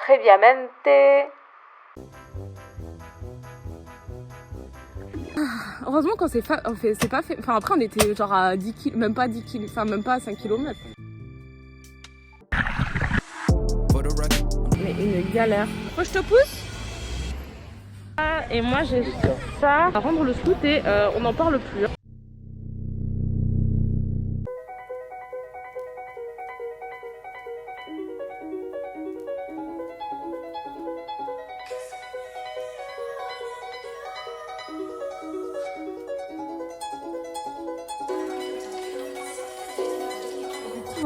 previamente. Heureusement quand c'est pas fait. Enfin après on était genre à 10 km, même pas 10 km, enfin même pas à 5 km. Mais une galère. Moi je te pousse. Et moi j'ai ça à rendre le scoot et on n'en parle plus.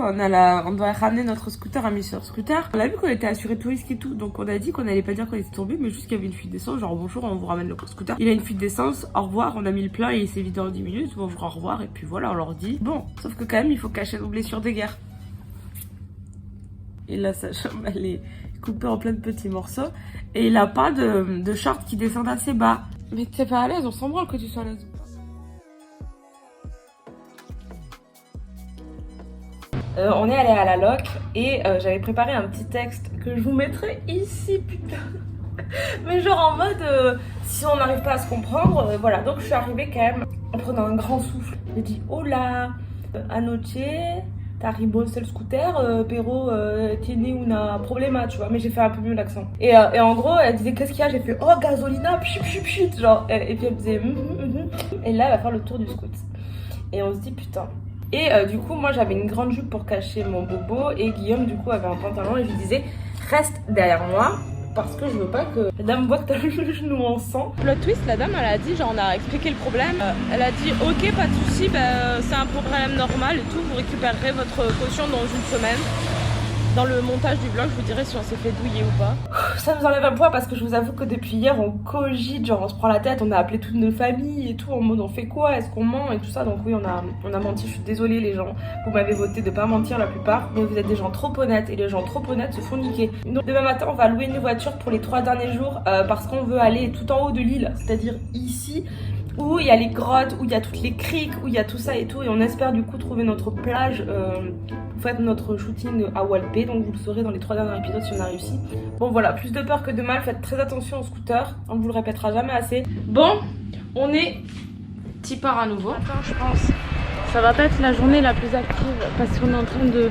On doit ramener notre scooter à Mister Scooter. On a vu qu'on était assuré tout risque et tout, donc on a dit qu'on allait pas dire qu'on était tombé, mais juste qu'il y avait une fuite d'essence. Genre bonjour, on vous ramène le scooter. Il a une fuite d'essence, au revoir, on a mis le plein et il s'est vidé en 10 minutes. Bonjour, au revoir, et puis voilà, on leur dit bon. Sauf que quand même, il faut cacher nos blessures de guerre. Et là, sa jambe, elle est coupée en plein de petits morceaux. Et il a pas de short qui descendent assez bas. Mais t'es pas à l'aise, on s'en branle que tu sois à l'aise. On est allé à la loc et j'avais préparé un petit texte que je vous mettrai ici, putain. Mais genre en mode, si on n'arrive pas à se comprendre, voilà. Donc je suis arrivée quand même en prenant un grand souffle. J'ai dit, hola, anoche, t'arrives c'est le scooter, pero tiene una problema, tu vois. Mais j'ai fait un peu mieux l'accent. Et en gros, elle disait, qu'est-ce qu'il y a? J'ai fait, oh, gasolina, pchut, pchut, pchut, genre. Et puis elle faisait, Et là, elle va faire le tour du scoot. Et on se dit, putain. Et du coup, moi j'avais une grande jupe pour cacher mon bobo et Guillaume du coup avait un pantalon et je lui disais reste derrière moi parce que je veux pas que la dame voit que t'as le genou en sang. Plot twist, la dame elle a dit, genre on a expliqué le problème, elle a dit ok pas de souci, c'est un problème normal et tout, vous récupérerez votre caution dans une semaine. Dans le montage du vlog, je vous dirai si on s'est fait douiller ou pas. Ça nous enlève un poids parce que je vous avoue que depuis hier, on cogite, genre on se prend la tête, on a appelé toutes nos familles et tout, en mode on fait quoi, est-ce qu'on ment et tout ça. Donc oui, on a menti, je suis désolée les gens. Vous m'avez voté de pas mentir la plupart, mais vous êtes des gens trop honnêtes et les gens trop honnêtes se font niquer. Donc demain matin, on va louer une voiture pour les 3 derniers jours parce qu'on veut aller tout en haut de l'île, c'est-à-dire ici. Où il y a les grottes, où il y a toutes les criques, où il y a tout ça et tout. Et on espère du coup trouver notre plage. Vous faites notre shooting à Walpé, donc vous le saurez dans les 3 derniers épisodes si on a réussi. Bon voilà, plus de peur que de mal, faites très attention au scooter. On vous le répétera jamais assez. Bon, on est tipard à nouveau. Attends, je pense. Ça va pas être la journée la plus active parce qu'on est en train de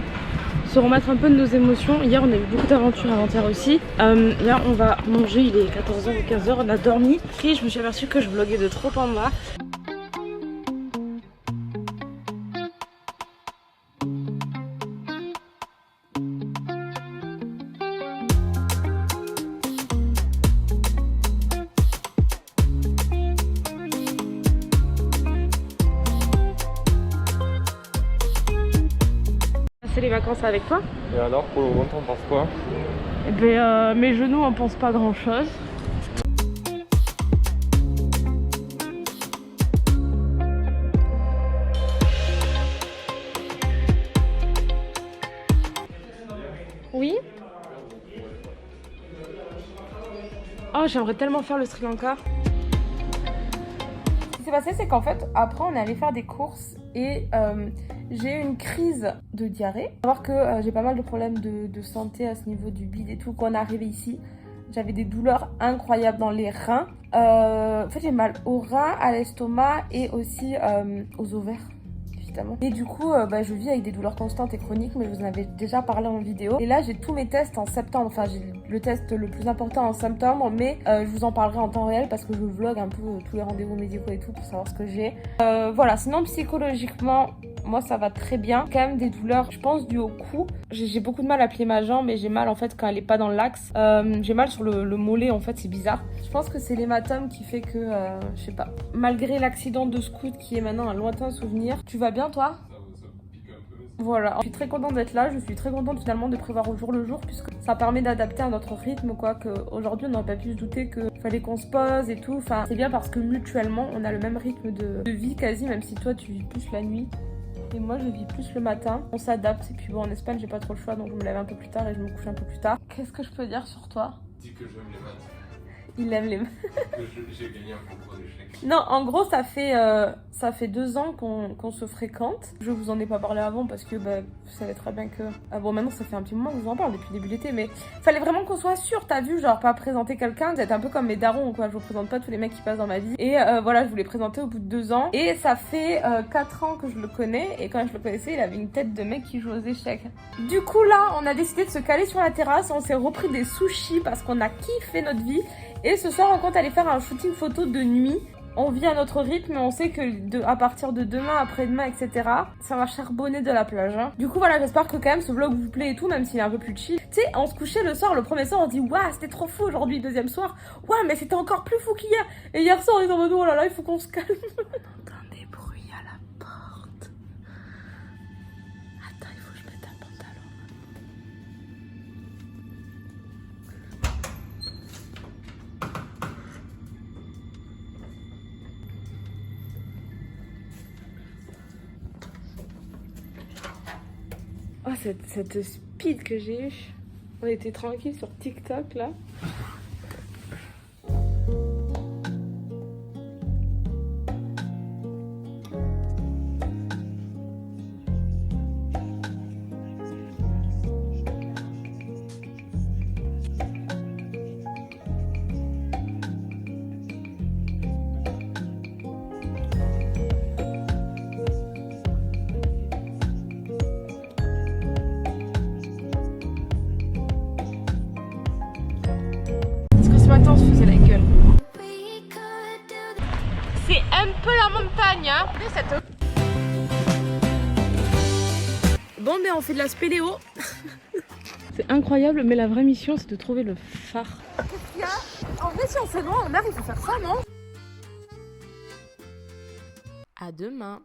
se remettre un peu de nos émotions. Hier on a eu beaucoup d'aventures, avant-hier aussi. Là on va manger, il est 14h ou 15h, on a dormi. Et je me suis aperçue que je vloguais de trop en bas. Les vacances avec toi. Et alors pour le moment t'en penses quoi? Eh ben, mes genoux en pensent pas grand chose. Oui. Oh j'aimerais tellement faire le Sri Lanka. Ce qui s'est passé c'est qu'en fait après on est allé faire des courses et j'ai eu une crise de diarrhée. Faut savoir que j'ai pas mal de problèmes de santé à ce niveau du bide et tout. Quand on est arrivé ici, j'avais des douleurs incroyables dans les reins. En fait, j'ai mal aux reins, à l'estomac et aussi aux ovaires. Et du coup, je vis avec des douleurs constantes et chroniques, mais vous en avez déjà parlé en vidéo. Et là, j'ai tous mes tests en septembre. Enfin, j'ai le test le plus important en septembre, mais je vous en parlerai en temps réel parce que je vlog un peu tous les rendez-vous médicaux et tout pour savoir ce que j'ai. Voilà, sinon psychologiquement, moi ça va très bien. Quand même des douleurs, je pense, dues au cou. J'ai beaucoup de mal à plier ma jambe et j'ai mal en fait quand elle est pas dans l'axe. J'ai mal sur le mollet en fait, c'est bizarre. Je pense que c'est l'hématome qui fait que, je sais pas. Malgré l'accident de scoot qui est maintenant un lointain souvenir, tu vas bien toi? Voilà, je suis très contente d'être là, je suis très contente finalement de prévoir au jour le jour puisque ça permet d'adapter à notre rythme quoi, qu'aujourd'hui on n'aurait pas pu se douter qu'il fallait qu'on se pose et tout. Enfin, c'est bien parce que mutuellement on a le même rythme de vie quasi, même si toi tu vis plus la nuit. Et moi je vis plus le matin, on s'adapte et puis bon en Espagne j'ai pas trop le choix donc je me lève un peu plus tard et je me couche un peu plus tard. Qu'est-ce que je peux dire sur toi? Dis que j'aime les maths. Il aime les... J'ai gagné un concours d'échecs. Non, en gros, ça fait 2 ans qu'on se fréquente. Je vous en ai pas parlé avant parce que bah, vous savez très bien que... Ah bon, maintenant, ça fait un petit moment que je vous en parle, depuis le début de l'été, mais fallait vraiment qu'on soit sûr, t'as vu, genre pas présenter quelqu'un, vous êtes un peu comme mes darons, quoi. Je vous présente pas tous les mecs qui passent dans ma vie. Et voilà, je vous l'ai présenté au bout de 2 ans. Et ça fait 4 ans que je le connais, et quand je le connaissais, il avait une tête de mec qui joue aux échecs. Du coup, là, on a décidé de se caler sur la terrasse, on s'est repris des sushis parce qu'on a kiffé notre vie. Et ce soir, on compte aller faire un shooting photo de nuit. On vit à notre rythme, mais on sait que à partir de demain, après-demain, etc., ça va charbonner de la plage. Hein. Du coup, voilà, j'espère que quand même ce vlog vous plaît et tout, même s'il est un peu plus chill. Tu sais, on se couchait le soir, le premier soir, on dit « Waouh, c'était trop fou aujourd'hui », deuxième soir « Waouh, mais c'était encore plus fou qu'hier ». Et hier soir, on est en mode « Oh là là, il faut qu'on se calme ». On entend des bruits à la porte. Attends, il faut que je mette un pantalon. Oh, cette speed que j'ai eue. On était tranquille sur TikTok là. Matin, on se faisait la gueule. C'est un peu la montagne, hein. Bon, mais on fait de la spéléo. C'est incroyable, mais la vraie mission, c'est de trouver le phare. Qu'est-ce qu'il y a? En vrai, si on fait loin, en mer, il faut faire ça, non? À demain.